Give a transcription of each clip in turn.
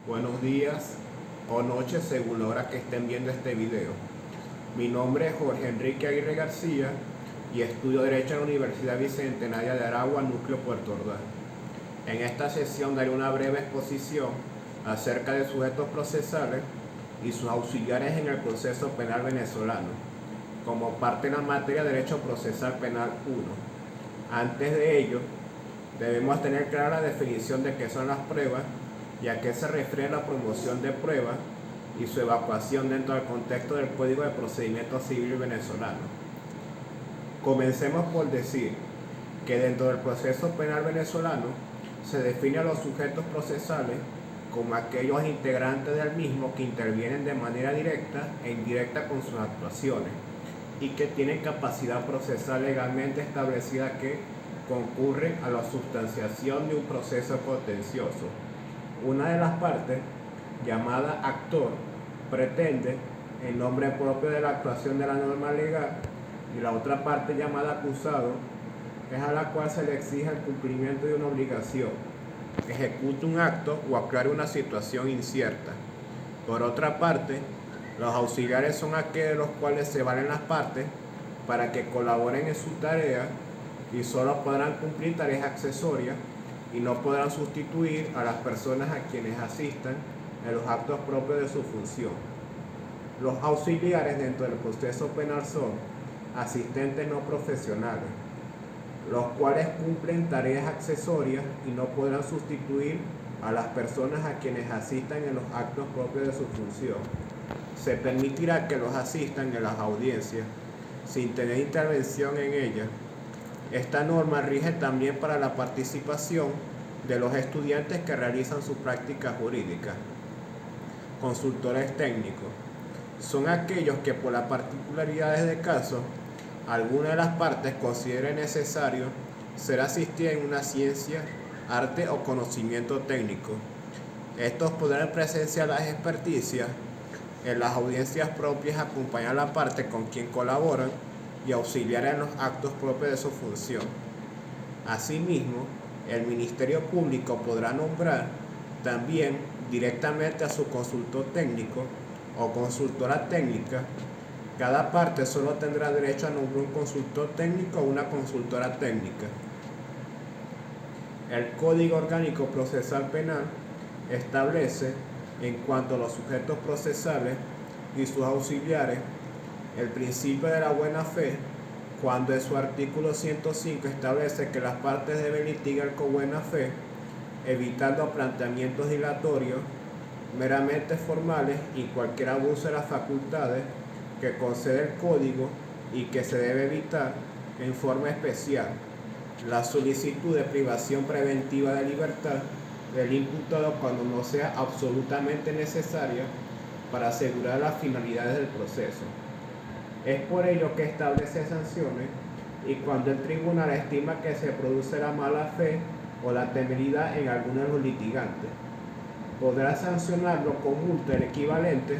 buenos días o noches según la hora que estén viendo este video. Mi nombre es Jorge Enrique Aguirre García y estudio Derecho en la Universidad Bicentenaria de Aragua, Núcleo Puerto Ordaz. En esta sesión daré una breve exposición acerca de sujetos procesales y sus auxiliares en el proceso penal venezolano, como parte de la materia de Derecho Procesal Penal 1. Antes de ello, debemos tener clara la definición de qué son las pruebas y a qué se refiere la promoción de pruebas y su evacuación dentro del contexto del Código de Procedimiento Civil venezolano. Comencemos por decir que dentro del proceso penal venezolano se define a los sujetos procesales como aquellos integrantes del mismo que intervienen de manera directa e indirecta con sus actuaciones y que tienen capacidad procesal legalmente establecida que concurren a la sustanciación de un proceso contencioso. Una de las partes, llamada actor, pretende en nombre propio de la actuación de la norma legal, y la otra parte, llamada acusado, es a la cual se le exige el cumplimiento de una obligación, ejecute un acto o aclare una situación incierta. Por otra parte, los auxiliares son aquellos de los cuales se valen las partes para que colaboren en su tarea y solo podrán cumplir tareas accesorias y no podrán sustituir a las personas a quienes asistan en los actos propios de su función. Los auxiliares dentro del proceso penal son asistentes no profesionales, los cuales cumplen tareas accesorias y no podrán sustituir a las personas a quienes asistan en los actos propios de su función. Se permitirá que los asistan en las audiencias sin tener intervención en ellas. Esta norma rige también para la participación de los estudiantes que realizan su práctica jurídica. Consultores técnicos son aquellos que por las particularidades de caso, alguna de las partes considere necesario ser asistida en una ciencia, arte o conocimiento técnico. Estos podrán presenciar las experticias en las audiencias propias, acompañar a la parte con quien colaboran y auxiliar en los actos propios de su función. Asimismo, el Ministerio Público podrá nombrar también directamente a su consultor técnico o consultora técnica. Cada parte solo tendrá derecho a nombrar un consultor técnico o una consultora técnica. El Código Orgánico Procesal Penal establece, en cuanto a los sujetos procesales y sus auxiliares, el principio de la buena fe, cuando en su artículo 105 establece que las partes deben litigar con buena fe, evitando planteamientos dilatorios, meramente formales y cualquier abuso de las facultades que concede el Código, y que se debe evitar en forma especial la solicitud de privación preventiva de libertad del imputado cuando no sea absolutamente necesaria para asegurar las finalidades del proceso. Es por ello que establece sanciones y cuando el tribunal estima que se produce la mala fe o la temeridad en alguno de los litigantes. Podrá sancionarlo con multa equivalente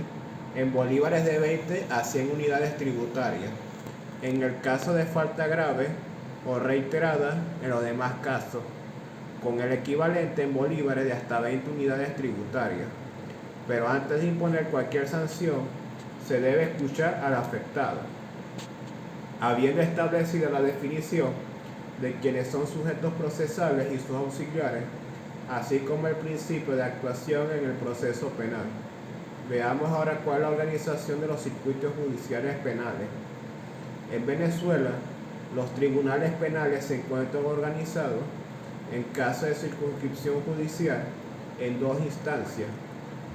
en bolívares de 20 a 100 unidades tributarias, en el caso de falta grave o reiterada en los demás casos, con el equivalente en bolívares de hasta 20 unidades tributarias. Pero antes de imponer cualquier sanción, se debe escuchar al afectado. Habiendo establecido la definición de quienes son sujetos procesales y sus auxiliares, así como el principio de actuación en el proceso penal, veamos ahora cuál es la organización de los circuitos judiciales penales. En Venezuela, los tribunales penales se encuentran organizados, en caso de circunscripción judicial, en dos instancias.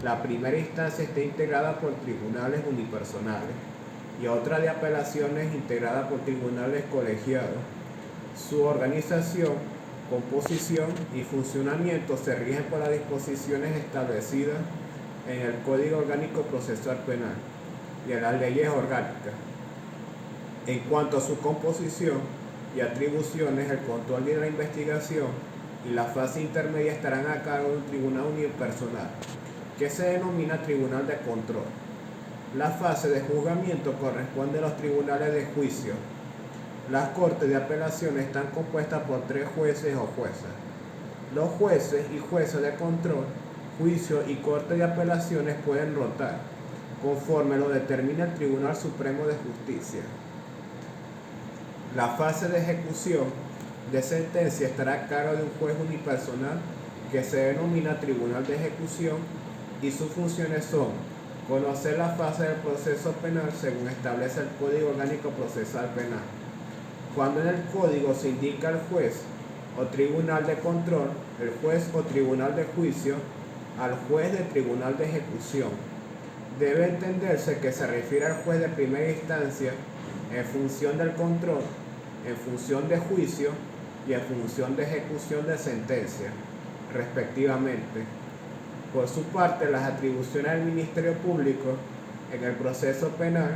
La primera instancia está integrada por tribunales unipersonales y otra de apelaciones integrada por tribunales colegiados. Su organización, composición y funcionamiento se rigen por las disposiciones establecidas en el Código Orgánico Procesal Penal y en las leyes orgánicas. En cuanto a su composición y atribuciones, el control de la investigación y la fase intermedia estarán a cargo de un tribunal unipersonal, que se denomina tribunal de control. La fase de juzgamiento corresponde a los tribunales de juicio. Las cortes de apelación están compuestas por 3 jueces o juezas. Los jueces y jueces de control juicio y corte de apelaciones pueden rotar, conforme lo determina el Tribunal Supremo de Justicia. La fase de ejecución de sentencia estará a cargo de un juez unipersonal que se denomina Tribunal de Ejecución, y sus funciones son conocer la fase del proceso penal según establece el Código Orgánico Procesal Penal. Cuando en el código se indica al juez o tribunal de control, el juez o tribunal de juicio, al juez de tribunal de ejecución, debe entenderse que se refiere al juez de primera instancia en función del control, en función de juicio y en función de ejecución de sentencia, respectivamente. Por su parte, las atribuciones del Ministerio Público en el proceso penal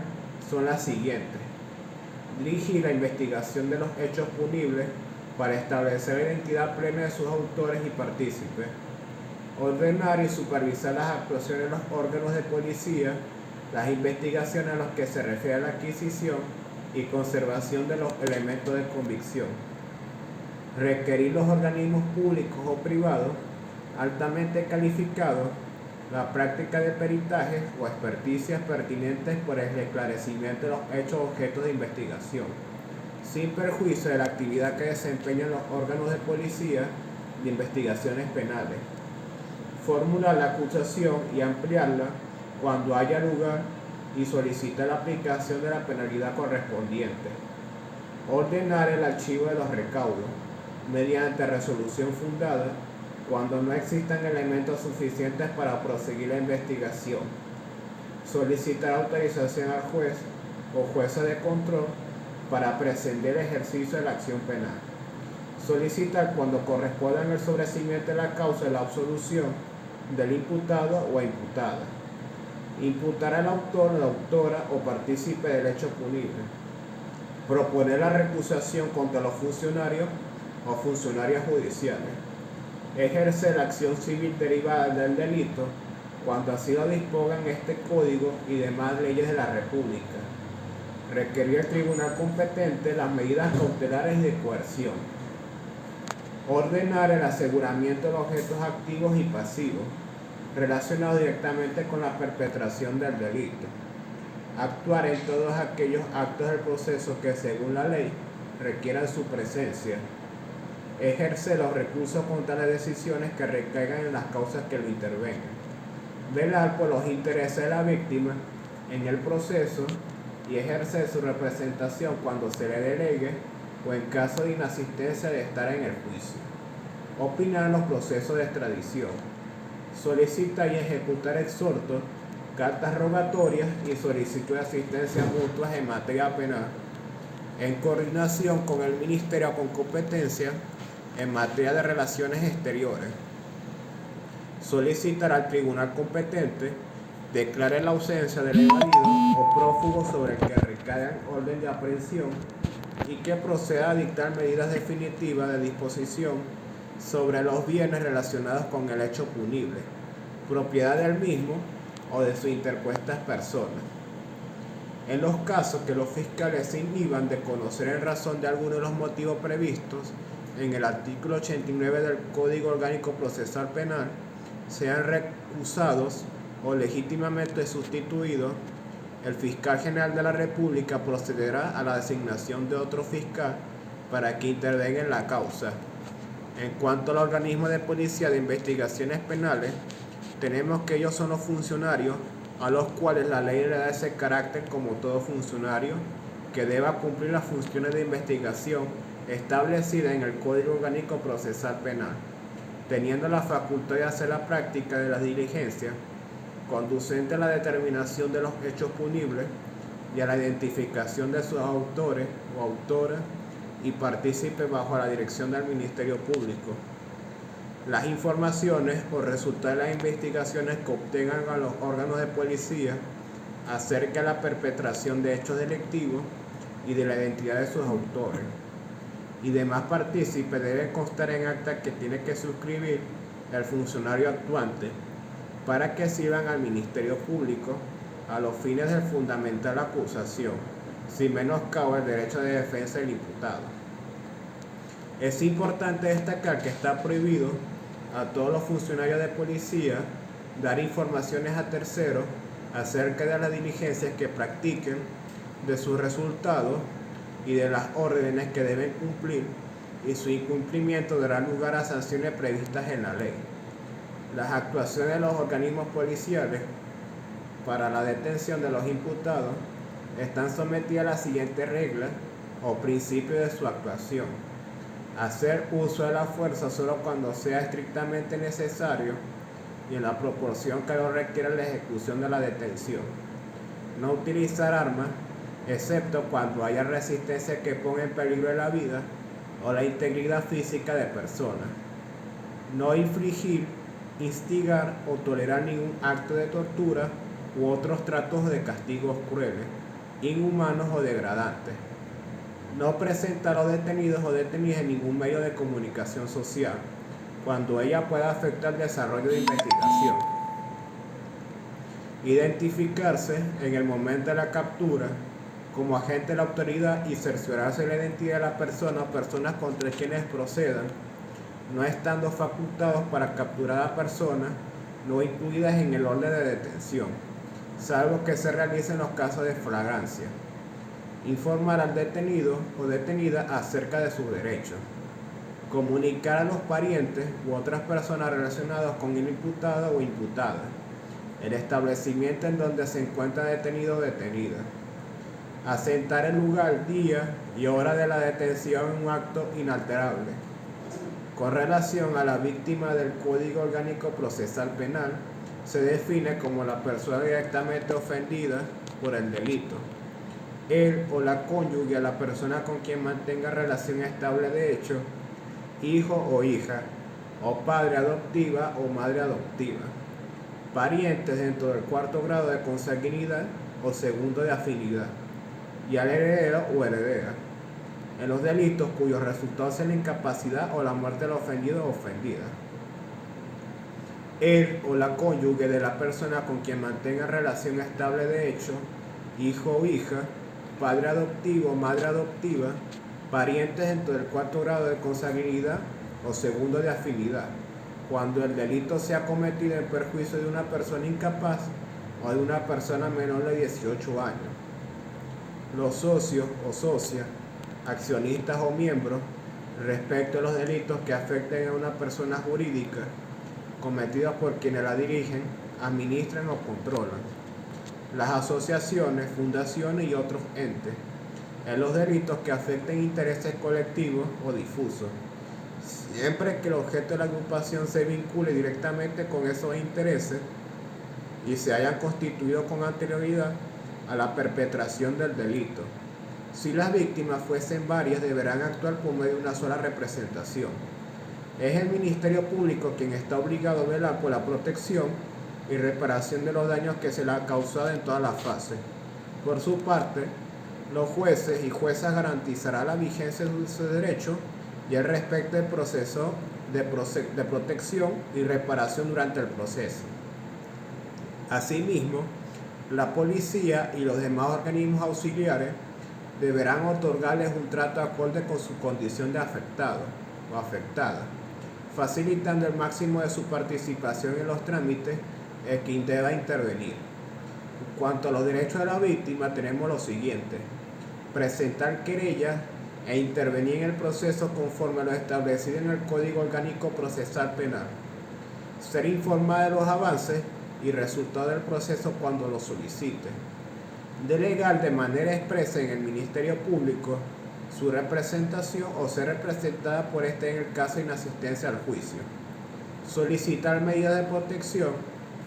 son las siguientes: dirigir la investigación de los hechos punibles para establecer la identidad plena de sus autores y partícipes, ordenar y supervisar las actuaciones de los órganos de policía, las investigaciones a las que se refiere la adquisición y conservación de los elementos de convicción, requerir los organismos públicos o privados altamente calificados la práctica de peritajes o experticias pertinentes por el esclarecimiento de los hechos objeto de investigación, sin perjuicio de la actividad que desempeñan los órganos de policía de investigaciones penales, formular la acusación y ampliarla cuando haya lugar y solicitar la aplicación de la penalidad correspondiente, ordenar el archivo de los recaudos mediante resolución fundada cuando no existan elementos suficientes para proseguir la investigación, solicitar autorización al juez o jueza de control para prescindir el ejercicio de la acción penal, solicitar cuando corresponda el sobreseimiento de la causa la absolución del imputado o imputada, imputar al autor, la autora o partícipe del hecho punible, proponer la recusación contra los funcionarios o funcionarias judiciales, ejercer la acción civil derivada del delito cuando así lo dispongan este código y demás leyes de la República, requerir al tribunal competente las medidas cautelares y de coerción, ordenar el aseguramiento de los objetos activos y pasivos relacionados directamente con la perpetración del delito, actuar en todos aquellos actos del proceso que según la ley requieran su presencia, ejercer los recursos contra las decisiones que recaigan en las causas que lo intervengan, velar por los intereses de la víctima en el proceso y ejercer su representación cuando se le delegue o en caso de inasistencia de estar en el juicio, opinar en los procesos de extradición, solicitar y ejecutar exhortos, cartas rogatorias y solicitud de asistencia mutuas en materia penal, en coordinación con el Ministerio con competencia en materia de relaciones exteriores, solicitar al tribunal competente declare la ausencia del evadido o prófugo sobre el que recaiga orden de aprehensión y que proceda a dictar medidas definitivas de disposición sobre los bienes relacionados con el hecho punible, propiedad del mismo o de sus interpuestas personas. En los casos que los fiscales se inhiban de conocer en razón de alguno de los motivos previstos en el artículo 89 del Código Orgánico Procesal Penal, sean recusados o legítimamente sustituidos, el fiscal general de la República procederá a la designación de otro fiscal para que intervenga en la causa. En cuanto al organismo de policía de investigaciones penales, tenemos que ellos son los funcionarios a los cuales la ley le da ese carácter como todo funcionario que deba cumplir las funciones de investigación establecidas en el Código Orgánico Procesal Penal, teniendo la facultad de hacer la práctica de las diligencias conducente a la determinación de los hechos punibles y a la identificación de sus autores o autoras y partícipes bajo la dirección del Ministerio Público. Las informaciones o resultados de las investigaciones que obtengan a los órganos de policía acerca de la perpetración de hechos delictivos y de la identidad de sus autores y demás partícipes deben constar en acta que tiene que suscribir el funcionario actuante para que sirvan al Ministerio Público a los fines de fundamentar la acusación, sin menoscabo el derecho de defensa del imputado. Es importante destacar que está prohibido a todos los funcionarios de policía dar informaciones a terceros acerca de las diligencias que practiquen, de sus resultados y de las órdenes que deben cumplir, y su incumplimiento dará lugar a sanciones previstas en la ley. Las actuaciones de los organismos policiales para la detención de los imputados están sometidas a las siguientes reglas o principios de su actuación: hacer uso de la fuerza solo cuando sea estrictamente necesario y en la proporción que lo requiera la ejecución de la detención; no utilizar armas, excepto cuando haya resistencia que ponga en peligro la vida o la integridad física de personas; no infligir, instigar o tolerar ningún acto de tortura u otros tratos de castigos crueles, inhumanos o degradantes; no presentar a los detenidos o detenidas en ningún medio de comunicación social cuando ella pueda afectar el desarrollo de investigación; identificarse en el momento de la captura como agente de la autoridad y cerciorarse de la identidad de la persona o personas contra quienes procedan, no estando facultados para capturar a personas no incluidas en el orden de detención, salvo que se realice en los casos de flagrancia; informar al detenido o detenida acerca de sus derechos; comunicar a los parientes u otras personas relacionadas con el imputado o imputada el establecimiento en donde se encuentra detenido o detenida; asentar el lugar, día y hora de la detención en un acto inalterable. Con relación a la víctima del Código Orgánico Procesal Penal, se define como la persona directamente ofendida por el delito, él o la cónyuge a la persona con quien mantenga relación estable de hecho, hijo o hija, o padre adoptiva o madre adoptiva, parientes dentro del cuarto grado de consanguinidad o segundo de afinidad, y al heredero o heredera, en los delitos cuyos resultados sean la incapacidad o la muerte del ofendido o ofendida. Él o la cónyuge de la persona con quien mantenga relación estable de hecho, hijo o hija, padre adoptivo o madre adoptiva, parientes dentro del cuarto grado de consanguinidad o segundo de afinidad, cuando el delito sea cometido en perjuicio de una persona incapaz o de una persona menor de 18 años. Los socios o socias, accionistas o miembros, respecto a los delitos que afecten a una persona jurídica cometidos por quienes la dirigen, administran o controlan. Las asociaciones, fundaciones y otros entes, en los delitos que afecten intereses colectivos o difusos, siempre que el objeto de la agrupación se vincule directamente con esos intereses y se hayan constituido con anterioridad a la perpetración del delito. Si las víctimas fuesen varias, deberán actuar por medio de una sola representación. Es el Ministerio Público quien está obligado a velar por la protección y reparación de los daños que se le ha causado en todas las fases. Por su parte, los jueces y juezas garantizarán la vigencia de sus derechos y el respeto del proceso de protección y reparación durante el proceso. Asimismo, la policía y los demás organismos auxiliares deberán otorgarles un trato acorde con su condición de afectado o afectada, facilitando el máximo de su participación en los trámites en quien deba intervenir. En cuanto a los derechos de la víctima, tenemos lo siguiente: presentar querellas e intervenir en el proceso conforme a lo establecido en el Código Orgánico Procesal Penal, ser informada de los avances y resultados del proceso cuando lo solicite, delegar de manera expresa en el Ministerio Público su representación o ser representada por este en el caso de inasistencia al juicio, solicitar medidas de protección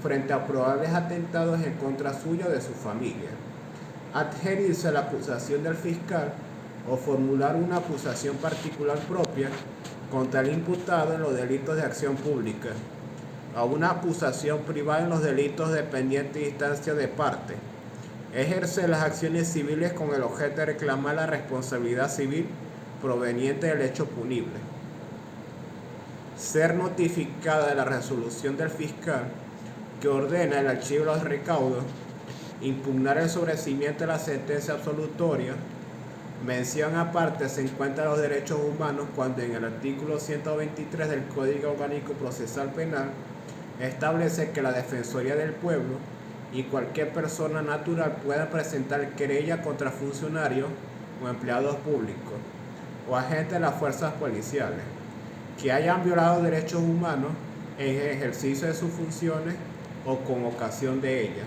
frente a probables atentados en contra suya o de su familia, adherirse a la acusación del fiscal o formular una acusación particular propia contra el imputado en los delitos de acción pública, a una acusación privada en los delitos de pendiente instancia de parte, ejercer las acciones civiles con el objeto de reclamar la responsabilidad civil proveniente del hecho punible, ser notificada de la resolución del fiscal que ordena el archivo de los recaudos, impugnar el sobreseimiento de la sentencia absolutoria. Mención aparte se encuentran los derechos humanos cuando en el artículo 123 del Código Orgánico Procesal Penal establece que la Defensoría del Pueblo y cualquier persona natural pueda presentar querella contra funcionarios o empleados públicos o agentes de las fuerzas policiales que hayan violado derechos humanos en el ejercicio de sus funciones o con ocasión de ellas.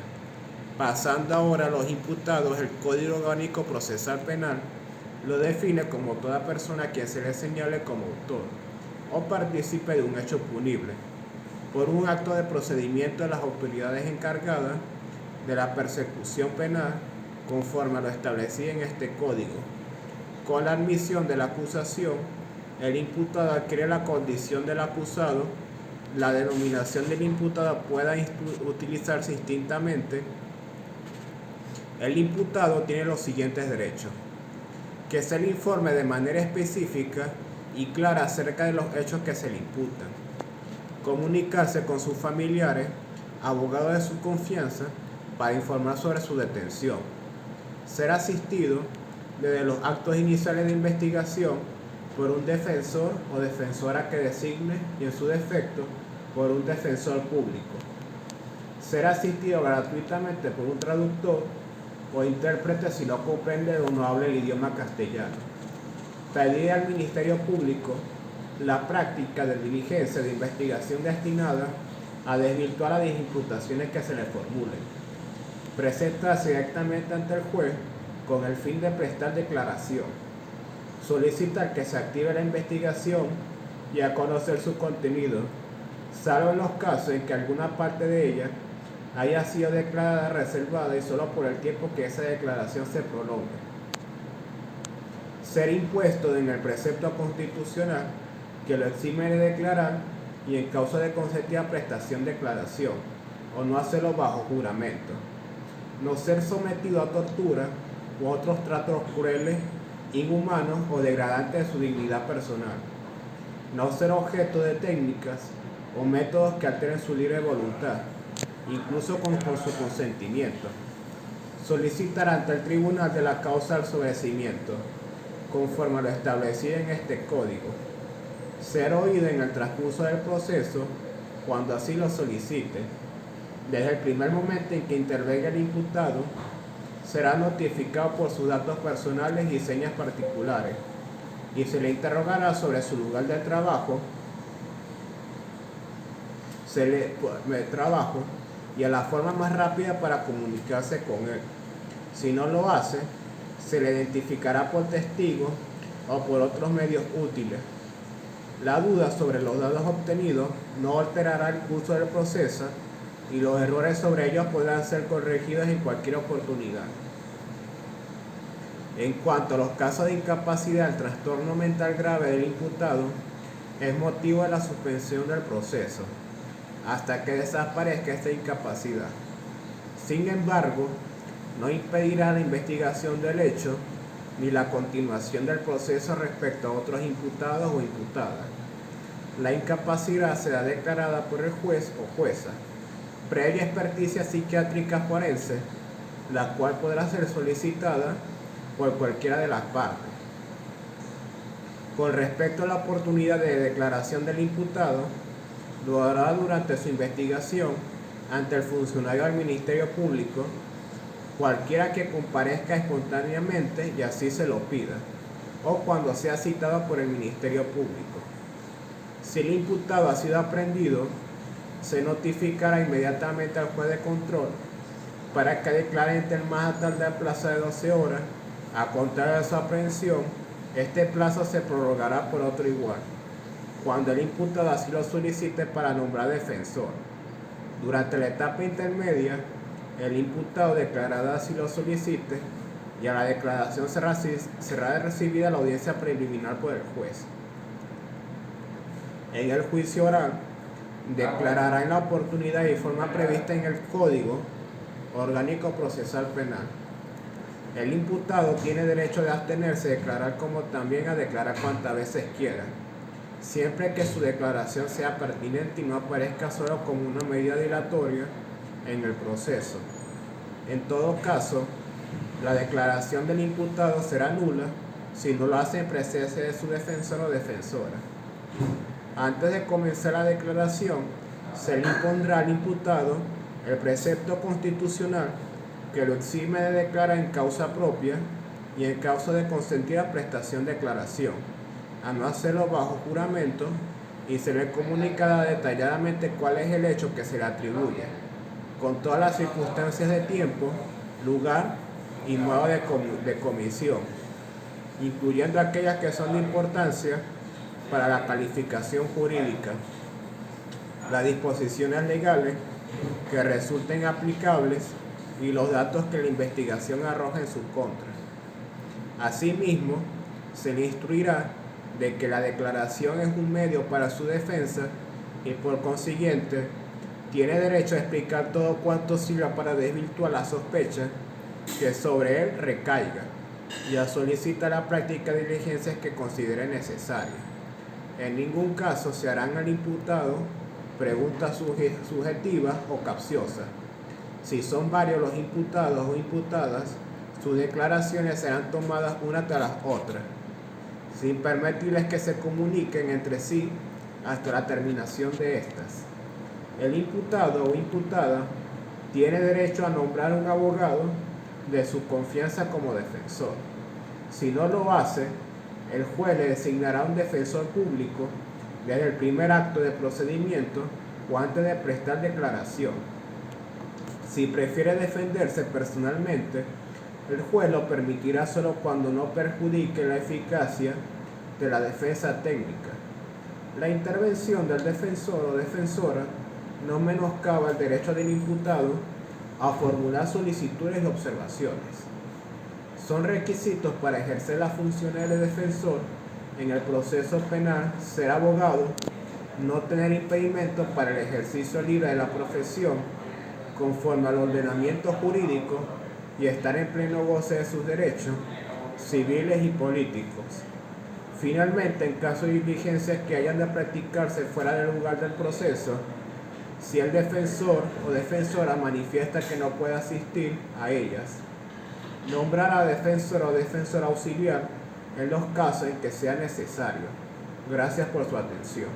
Pasando ahora a los imputados, el Código Orgánico Procesal Penal lo define como toda persona a quien se le señale como autor o partícipe de un hecho punible por un acto de procedimiento de las autoridades encargadas de la persecución penal conforme a lo establecido en este código. Con la admisión de la acusación, el imputado adquiere la condición del acusado. La denominación del imputado puede utilizarse indistintamente. El imputado tiene los siguientes derechos: que se le informe de manera específica y clara acerca de los hechos que se le imputan, comunicarse con sus familiares, abogados de su confianza, para informar sobre su detención, ser asistido desde los actos iniciales de investigación por un defensor o defensora que designe y en su defecto por un defensor público, ser asistido gratuitamente por un traductor o intérprete si no comprende o no habla el idioma castellano, pedir al Ministerio Público la práctica de diligencia de investigación destinada a desvirtuar las imputaciones que se le formulen, presentarse directamente ante el juez con el fin de prestar declaración, solicitar que se active la investigación y a conocer su contenido, salvo en los casos en que alguna parte de ella haya sido declarada reservada y solo por el tiempo que esa declaración se prolongue. Ser impuesto en el precepto constitucional que lo exime de declarar y en causa de consentida prestación de declaración, o no hacerlo bajo juramento. No ser sometido a tortura u otros tratos crueles, inhumanos o degradantes de su dignidad personal. No ser objeto de técnicas o métodos que alteren su libre voluntad, incluso con su consentimiento. Solicitar ante el tribunal de la causa del sobreseimiento, conforme a lo establecido en este código. Ser oído en el transcurso del proceso, cuando así lo solicite. Desde el primer momento en que intervenga el imputado, será notificado por sus datos personales y señas particulares, y se le interrogará sobre su lugar de trabajo, y a la forma más rápida para comunicarse con él. Si no lo hace, se le identificará por testigo o por otros medios útiles. La duda sobre los datos obtenidos no alterará el curso del proceso y los errores sobre ellos podrán ser corregidos en cualquier oportunidad. En cuanto a los casos de incapacidad, el trastorno mental grave del imputado es motivo de la suspensión del proceso hasta que desaparezca esta incapacidad. Sin embargo, no impedirá la investigación del hecho ni la continuación del proceso respecto a otros imputados o imputadas. La incapacidad será declarada por el juez o jueza, previa experticia psiquiátrica forense, la cual podrá ser solicitada por cualquiera de las partes. Con respecto a la oportunidad de declaración del imputado, lo hará durante su investigación ante el funcionario del Ministerio Público, cualquiera que comparezca espontáneamente y así se lo pida, o cuando sea citado por el Ministerio Público. Si el imputado ha sido aprehendido, se notificará inmediatamente al juez de control para que declare entre el más tardar plazo de 12 horas. A contar de su aprehensión, este plazo se prorrogará por otro igual, cuando el imputado así lo solicite para nombrar defensor. Durante la etapa intermedia, el imputado declarará si lo solicite y a la declaración será recibida la audiencia preliminar por el juez. En el juicio oral, declarará en la oportunidad y forma prevista en el Código Orgánico Procesal Penal. El imputado tiene derecho de abstenerse de declarar como también a declarar cuantas veces quiera, siempre que su declaración sea pertinente y no aparezca solo como una medida dilatoria en el proceso. En todo caso, la declaración del imputado será nula si no lo hace en presencia de su defensor o defensora. Antes de comenzar la declaración, se le impondrá al imputado el precepto constitucional que lo exime de declarar en causa propia y en caso de consentida prestación de declaración, a no hacerlo bajo juramento, y se le comunicará detalladamente cuál es el hecho que se le atribuye, con todas las circunstancias de tiempo, lugar y modo de comisión, incluyendo aquellas que son de importancia para la calificación jurídica, las disposiciones legales que resulten aplicables y los datos que la investigación arroja en su contra. Asimismo, se le instruirá de que la declaración es un medio para su defensa y por consiguiente tiene derecho a explicar todo cuanto sirva para desvirtuar la sospecha que sobre él recaiga y a solicitar la práctica de diligencias que considere necesarias. En ningún caso se harán al imputado preguntas subjetivas o capciosas. Si son varios los imputados o imputadas, sus declaraciones serán tomadas una tras las otras, sin permitirles que se comuniquen entre sí hasta la terminación de estas. El imputado o imputada tiene derecho a nombrar un abogado de su confianza como defensor. Si no lo hace, el juez le designará un defensor público desde el primer acto de procedimiento o antes de prestar declaración. Si prefiere defenderse personalmente, el juez lo permitirá solo cuando no perjudique la eficacia de la defensa técnica. La intervención del defensor o defensora no menoscaba el derecho del imputado a formular solicitudes y observaciones. Son requisitos para ejercer las funciones de defensor en el proceso penal ser abogado, no tener impedimento para el ejercicio libre de la profesión conforme al ordenamiento jurídico y estar en pleno goce de sus derechos civiles y políticos. Finalmente, en caso de diligencias que hayan de practicarse fuera del lugar del proceso, si el defensor o defensora manifiesta que no puede asistir a ellas, nombrar a defensor o defensora auxiliar en los casos en que sea necesario. Gracias por su atención.